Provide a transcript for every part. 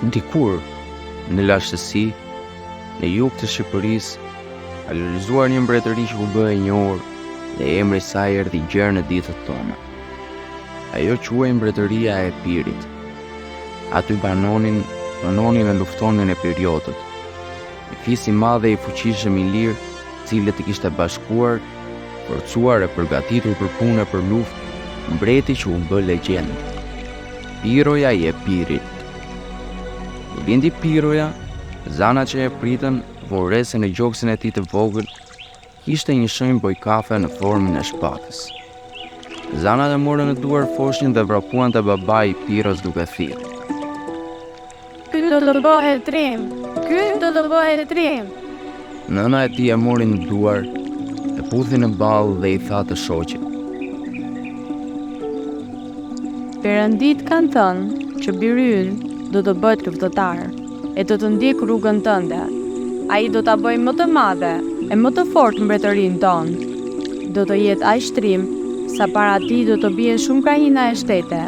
Dikur, në lashtësi, në jug të Shqipërisë, ka realizuar një mbretëri që u bë e njohur dhe emri i saj erdhi gjerë në ditët tona. Ajo quhej mbretëria e Epirit. Aty banonin e luftonin epiotët. Një fis i madh dhe i fuqishëm i lirë, cilët i kishte bashkuar, forcuar e përgatitur për punë për luftë, mbreti që u bë legjendë. Piroja i Epirit. Lindi Piroja, zana që e pritën vore se në gjoksin e tij të vogël kishte një shenjë bojkafe në formën e shpatës. Zanat e morën në duar foshnjën dhe vrapuan te babai i Piros duke thirrë: "Ky do të bëhet trim! Ky do të bëhet trim!" Nëna e tij e mori në duar, e puthi në ballë dhe i tha të shoqit: "Perëndit kanë thënë që biri ynë do të bëhet luftëtar e do të ndjek rrugën tënde. Ai do ta bëjë më të madhe e më të fortë mbretërinë tonë. Do të jetë aq shtrim sa para tij do të bien shumë krahina e shtete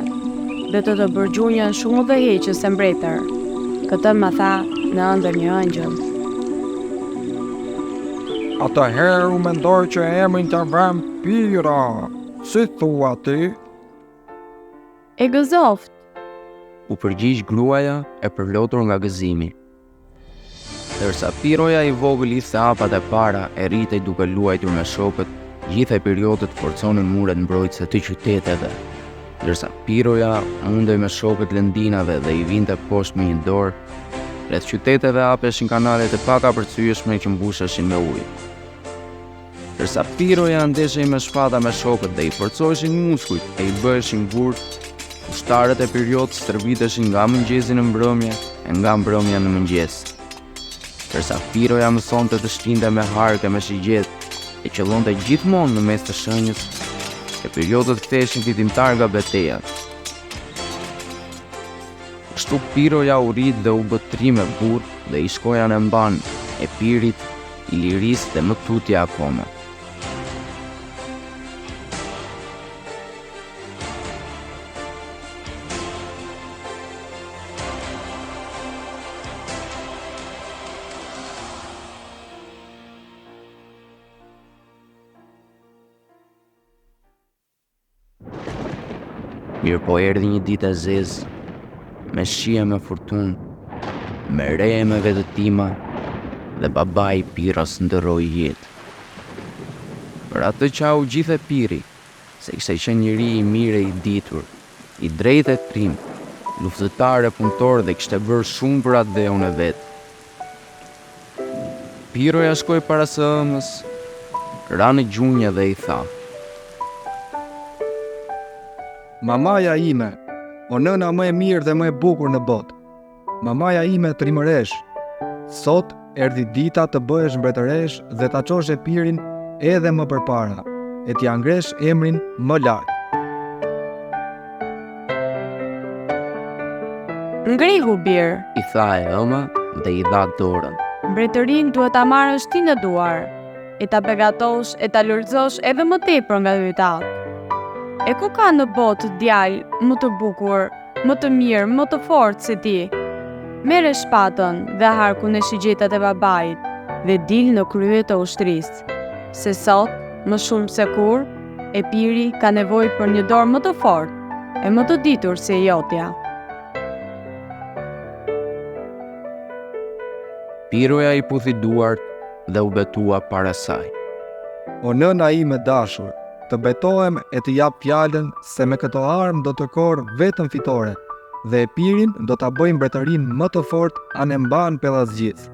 dhe do të bërgjunjën shumë udhëheqës e mbretër." Këtë më tha në ëndër një angjëll. "Atëherë u mendoj që emrin të vram Pira. Si thua ti?" "E gëzoft," u përgjigj gruaja e përlotur nga gëzimi. Ndërsa Piroja i vogël hidhte hapat e para e rritej duke luajtur me shokët, gjithë epiotët forconin muret mbrojtëse të qyteteve. Ndërsa Piroja mundej me shokët lëndinave dhe i vinte poshtë me një dorë, rreth qyteteve hapeshin kanalet e pakapërcyeshme që mbusheshin me ujë. Ndërsa Piroja ndeshej me shpata me shokët dhe i forcoheshin muskujt e i bëheshin gur, ushtarët e periodës stërviteshin nga mëngjesi në mbrëmje e nga mbrëmja në mëngjes. Ndërsa Piroja mësonte të shtinte me harke me shigjet e qëllonte gjithmonë në mes të shenjës, e periodët ktheheshin fitimtar nga betejat. Kështu Piroja u rit dhe u bë trim e burr dhe i shkoja në mban e Epirit, i lirisë dhe më tutje akoma. Mirë po erdhi një ditë e zezë, me shije me furtunë, me re me vetëtima, dhe babai i Piros ndërroi jetë. Për atë që u gjithë Epiri, se kishte qenë njeri i mirë e i ditur, i drejtë e trim, luftëtar e punëtor dhe kishte bërë shumë për atë dheun e vet. Piroja shkoi para së ëmës, ra në gjunjë dhe i tha: "Mamaja ime, o nëna më e mirë dhe më e bukur në botë. Mamaja ime trimëresh, sot erdhi dita të bëhesh mbretëresh dhe ta çosh Epirin edhe më përpara, e t'ia ngresh emrin më lart." "Ngrihu bir," i tha e ëma dhe i dha dorën. "Mbretërinë duhet ta marrësh ti në duar, e ta begatosh e ta lulëzosh edhe më tepër nga hyjtat. E ku ka në botë djalë më të bukur, më të mirë, më të fortë se ti? Merre shpatën dhe harkun e shigjetat e babait dhe dil në krye të ushtrisë. Se sot, më shumë se kur, Epiri ka nevojë për një dorë më të fortë e më të ditur se jotja." Piroja i puthi duart dhe u betua para saj: "O nëna ime dashur, të betohem e të jap fjalën se me këto armë do të korr vetëm fitore dhe Epirin do ta bëj mbretërinë më të fortë anë mban pellazgjith."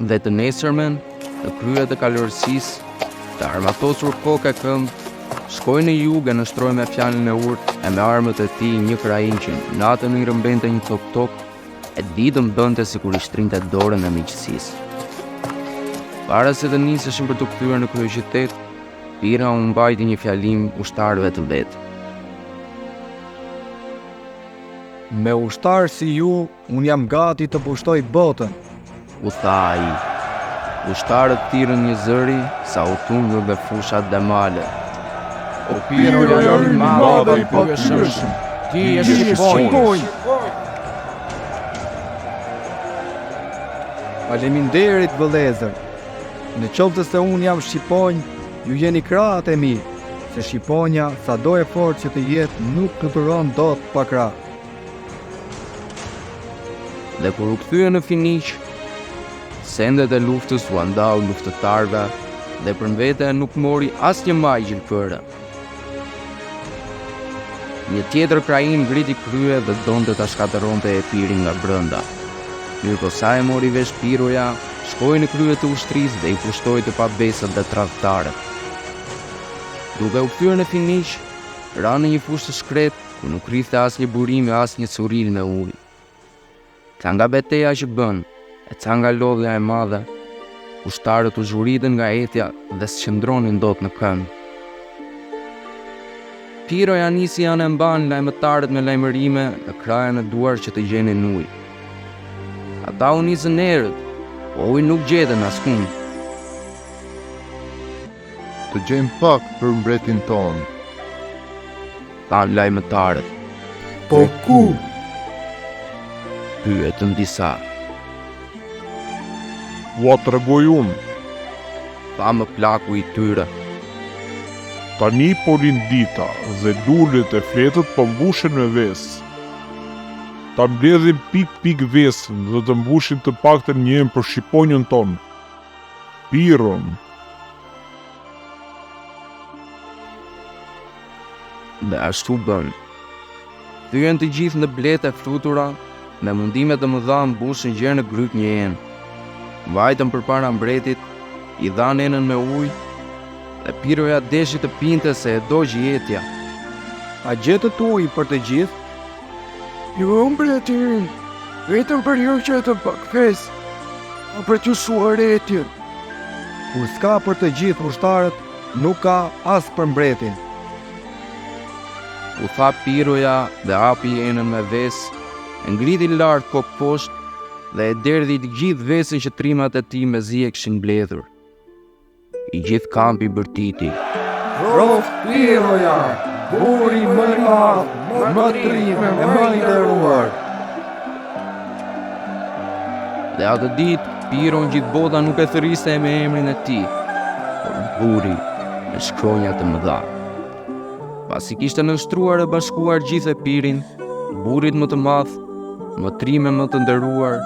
Dhe të nesërmen, në krye të kalorësisë, të armatosur kokë e këmbë, shkoi në jug e nështroi me fjalën e urtë e me armët e tij një krahin që natën i rëmbente një tok-tok, e ditën bënte sikur i shtrinte dorën e miqësisë. Para se të niseshin për të kthyer në kryeqytet, Pira u mbajti një fjalim ushtarëve të vet: "Me ushtar si ju, unë jam gati të pushtoj botën." u tha ai. Ushtarët thirrën një zëri sa u tundën dhe fushat dhe male. "O Piroja jonë i madhe dhe i pogëshëm, Ti je shqiponjë. Faleminderit vëllezër. Në qoftë se unë jam shqiponjë, ju jeni krahët e mi, se shqiponja sado e fortë që të jetë nuk fluturon dot pa krah. Dhe kur u kthye në finiq, sendet e luftës u andau luftëtarëve dhe për vete nuk mori asnjë maj gjilpëre. Një tjetër krahin ngriti krye dhe donte ta shkatëronte Epirin nga brenda. Mirë po sa e mori vesh Piroja, shkoi në krye të ushtrisë dhe i pushtoi të pabesët dhe tradhtarët. Duke u kthyer në finiq, ra në një fushë të shkret ku nuk rrithte asnjë burim e asnjë curir me ujë. Ca nga betejë që bën, e ca nga lodhja e madhe, ushtarët u zhuritën nga etja dhe s'qëndronin dot në këmbë. Piroja nisi janë e mban lajmëtarët me lajmërime në krajën e duar që të gjenin ujë. Ata u nisën erët, po ujë nuk gjetën askund. Të gjejmë pak për mbretin tonë. Thanë lajmëtarët, Po ku? pyetën disa. Ua tregoj unë. Tha më plaku i tyre, Tani po lind dita dhe lulet e fletët po mbushen me vesë. Ta mbledhim pik vesën dhe të mbushin të paktën një herë për shqiponjën tonë. Piron. dhe ashtu bën. Thyen të gjithë në blete flutura, me mundime të mëdha mbushin gjerë në gryk një enë. Vajtën përpara mbretit, i dhanë enën me ujë, dhe Piroja deshi të pinte se e do gjetja. A gjetët ujë për të gjithë? Jo, mbretin, vetëm për ju që të pakfes, a për të suaretin. Kur s'ka për të gjithë ushtarët, nuk ka as për mbretin. U tha Piroja dhe hapi enën me vesë, e ngriti lart kokë poshtë dhe e derdhi të gjithë vesën që trimat e tij mezi e kishin mbledhur. I gjithë kampi bërtiti. Rof Piroja, buri më i madh, më trim e më i nderuar. Dhe atë ditë, Piron gjithë bota nuk e thërriste me emrin e tij, por buri me shkronja të mëdha. Pasi kishte nështruar e bashkuar gjithë Epirin, burit më të madh, më trim e më të nderuar,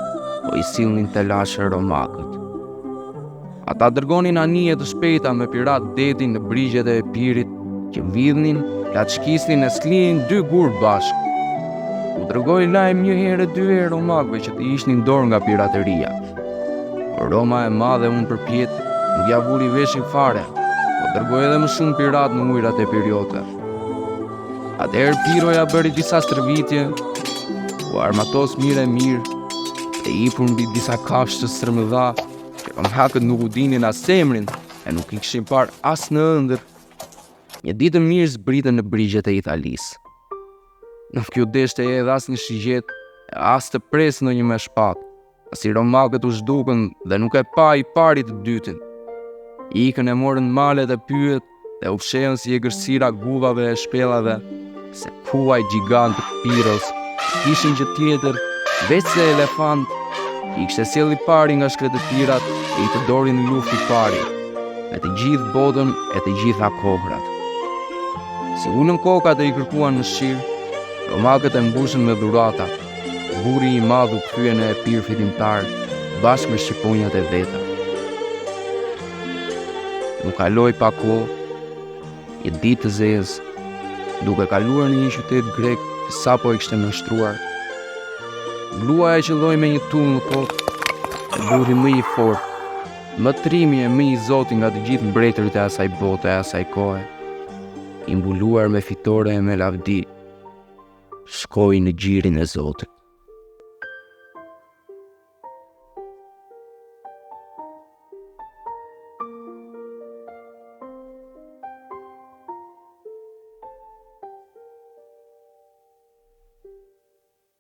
po i sillnin të lashë romakët. Ata dërgonin anije të shpejta me pirat detin në brigjet e Epirit, që vidhnin, plaçkisnin e s'linin 2 gurë bashkë. U dërgoi lajm një herë 2 herë romakëve që të ishnin dorë nga pirateria. Por Roma e madhe unë përpjet, nuk ja vuri veshin fare, po dërgoi edhe më shumë pirat në ujrat e Piriote. Atëherë Piroja bëri disa stërvitje, u armatos mirë e mirë, e ipur mbi disa kafshë të strëmëdha, që romakët nuk u dinin as emrin, e nuk i kishin parë as në ëndër. Një ditë mirë zbritën në brigjet e Italisë. Nuk ju deshte edhe as një shigjet, e as të presë në një me shpatë, pasi romakët u zhdukën dhe nuk e pa i pari të dytin. Ikën e morën malet e pyet dhe u fshehën si egërsira guvave e shpellave, se kuaj gjigant të Piros kishin gjë tjetër veç se elefant, i kishte sjell i pari nga shkretëtirat e i të dorin në luftë i pari, me të gjithë botën e të gjitha kohrat. Si ulën kokat e i kërkuan në shirë, romakët e mbushën me dhurata. Buri i madh u kthye në Epir fitimtar, bashkë me shqiponjat e veta. Nuk kaloi pa kohë, një ditë të zezë, duke kaluar në një qytet grek që sapo e kishte nështruar. Bluaja qëlloi me një tull në kokë, e buri më i fortë, më trimi e më i zoti nga të gjithë mbretërit e asaj bote e asaj kohe, i mbuluar me fitore e me lavdi, shkoi në gjirin e Zotit.